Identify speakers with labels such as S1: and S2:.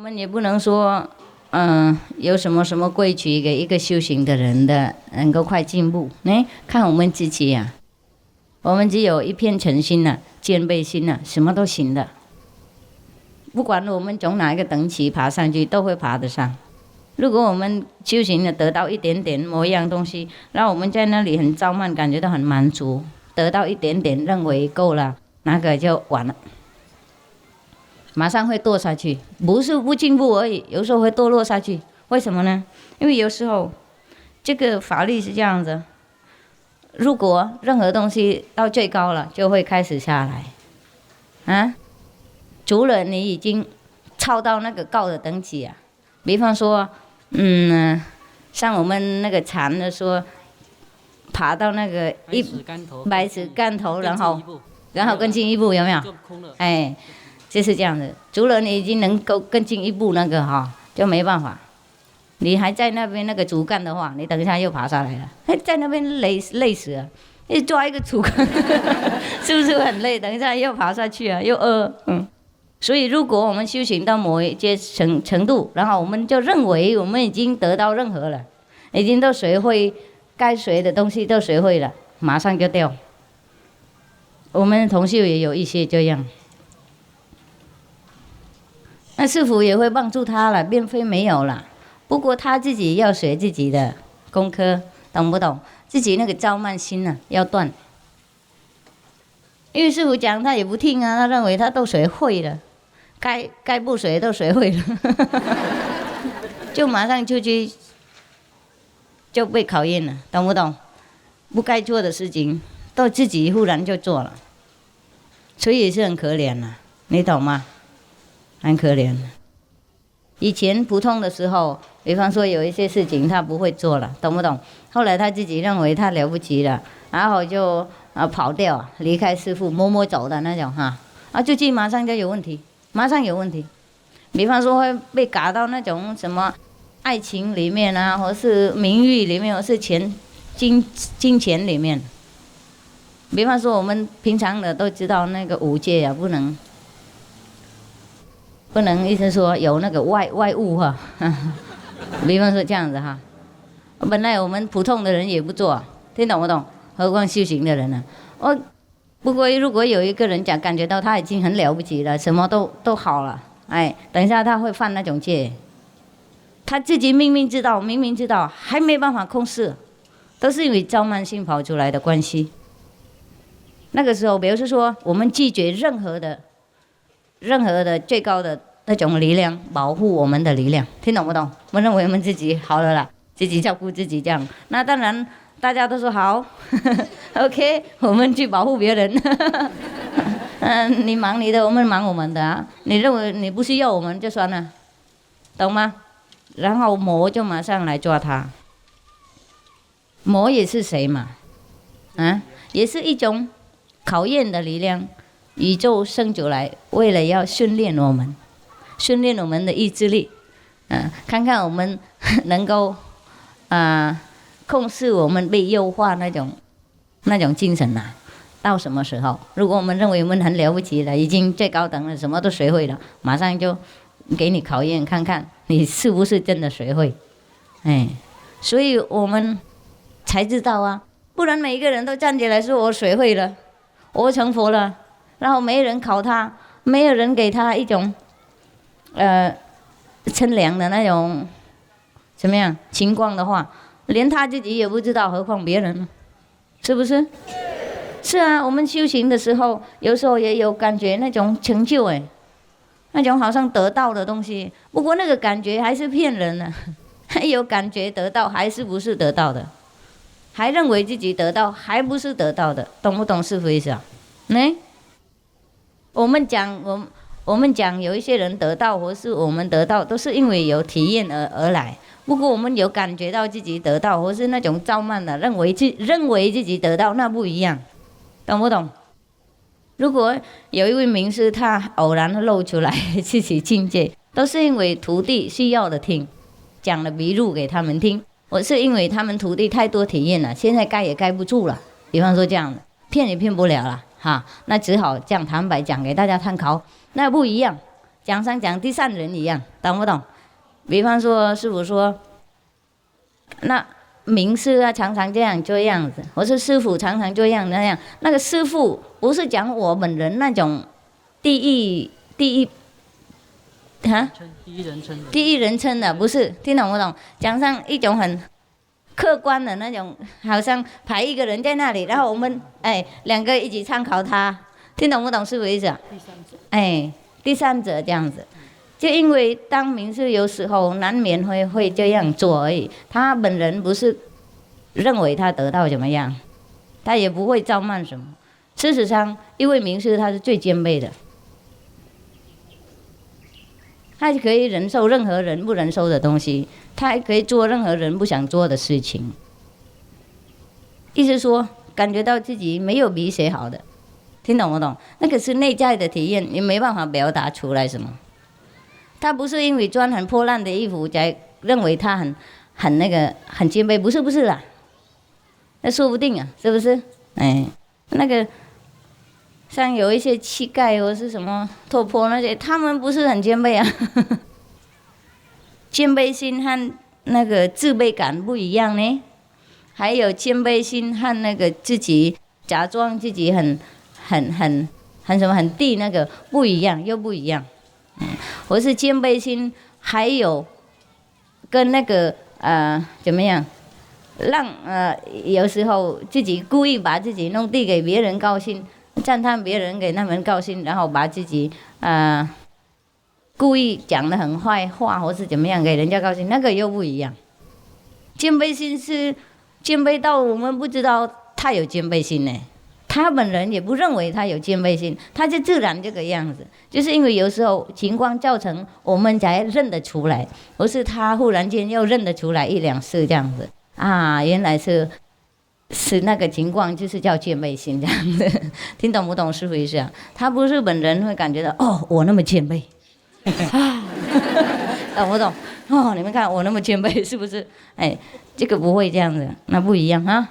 S1: 们也不能说，有什么什么规矩给一个修行的人的能够快进步。看我们自己呀、我们只有一片诚心呐、谦卑心呐、什么都行的。不管我们从哪一个等级爬上去，都会爬得上。如果我们修行的得到一点点某一样东西，让我们在那里很傲慢，感觉到很满足，得到一点点认为够了，那个就完了，马上会堕下去。不是不进步而已，有时候会堕落下去。为什么呢？因为有时候这个法律是这样子，如果任何东西到最高了，就会开始下来。除了你已经超到那个高的等级啊，比方说，像我们那个禅的说，爬到那个百尺竿头，然后更进一步，有没有？就是这样子。除了你已经能够更进一步那个就没办法。你还在那边那个主干的话，你等一下又爬上来了，在那边累死了。你抓一个主干，是不是很累？等一下又爬下去啊，又饿。所以，如果我们修行到某一些程度，然后我们就认为我们已经得到任何了，已经都学会该学的东西都学会了，马上就掉。我们同修也有一些这样，那师父也会帮助他了，并非没有了。不过他自己要学自己的功课，懂不懂？自己那个傲慢心啊，要断。因为师父讲他也不听啊，他认为他都学会了。该不学都学会了，就马上出去就被考验了，懂不懂？不该做的事情，都自己忽然就做了，所以也是很可怜了，你懂吗？很可怜。以前普通的时候，比方说有一些事情他不会做了，懂不懂？后来他自己认为他了不起了，然后就跑掉，离开师父，摸走的那种出去马上就有问题。马上有问题，比方说会被嘎到那种什么爱情里面啊，或是名誉里面，或是金钱里面。比方说我们平常的都知道那个五戒啊，不能意思说有那个外物比方说这样子本来我们普通的人也不做，听懂不懂？何况修行的人呢？不过，如果有一个人感觉到他已经很了不起了，什么都好了，等一下他会犯那种戒，他自己明明知道，还没办法控制，都是因为傲慢心跑出来的关系。那个时候，比如说我们拒绝任何的最高的那种力量保护我们的力量，听懂不懂？我们认为我们自己好了啦，自己照顾自己这样，那当然。大家都说好，OK， 我们去保护别人。你忙你的，我们忙我们的你认为你不需要我们就算了，懂吗？然后魔就马上来抓他。魔也是谁嘛？也是一种考验的力量。宇宙生出来，为了要训练我们的意志力，看看我们能够控制我们被诱惑那种精神到什么时候？如果我们认为我们很了不起了，已经最高等了，什么都学会了，马上就给你考验，看看你是不是真的学会。所以我们才知道不然每一个人都站起来说我学会了，我成佛了，然后没人考他，没有人给他一种称量的那种怎么样情况的话。连他自己也不知道，何况别人呢？是不是？是啊，我们修行的时候，有时候也有感觉那种成就那种好像得到的东西。不过那个感觉还是骗人的，还有感觉得到，还是不是得到的？还认为自己得到，还不是得到的，懂不懂师父意思啊？我们讲有一些人得到，或是我们得到，都是因为有体验而来。不过我们有感觉到自己得到，或是那种傲慢的认为自己得到，那不一样，懂不懂？如果有一位名师，他偶然露出来自己境界，都是因为徒弟需要的听，讲了笔录给他们听。我是因为他们徒弟太多体验了，现在盖也盖不住了。比方说这样的，骗也骗不了了那只好这样坦白讲给大家参考，那不一样。讲上讲第三人一样，懂不懂？比方说师父说，那名师啊常常这样子，我说师父常常这样那样，那个师父不是讲我本人那种第一哈，第一人称的，不是，听懂不懂？讲上一种很客观的那种，好像排一个人在那里，然后我们两个一起参考他，听懂不懂师父意思啊？第三者这样子，就因为当名师有时候难免会这样做而已，他本人不是认为他得到怎么样，他也不会傲慢什么。事实上，一位名师他是最谦卑的，他可以忍受任何人不忍受的东西，他还可以做任何人不想做的事情。意思说，感觉到自己没有比谁好的，听懂不懂？那个是内在的体验，你没办法表达出来什么。他不是因为穿很破烂的衣服才认为他很谦卑，不是啦，那说不定啊，是不是？那个像有一些乞丐或是什么拓坡那些，他们不是很谦卑啊。谦卑心和那个自卑感不一样呢，还有谦卑心和那个自己假装自己很什么很低那个不一样，又不一样。我是谦卑心，还有跟那个怎么样，让有时候自己故意把自己弄低给别人高兴，赞叹别人给他们高兴，然后把自己故意讲得很坏话，或是怎么样给人家高兴，那个又不一样。谦卑心是谦卑到我们不知道他有谦卑心呢。他本人也不认为他有谦卑心，他就自然这个样子，就是因为有时候情况造成我们才认得出来，或是他忽然间又认得出来一两次这样子啊，原来是那个情况，就是叫谦卑心这样子，听懂不懂师父意思啊？他不是本人会感觉到哦，我那么谦卑，懂不懂？哦，你们看我那么谦卑是不是？这个不会这样子，那不一样啊，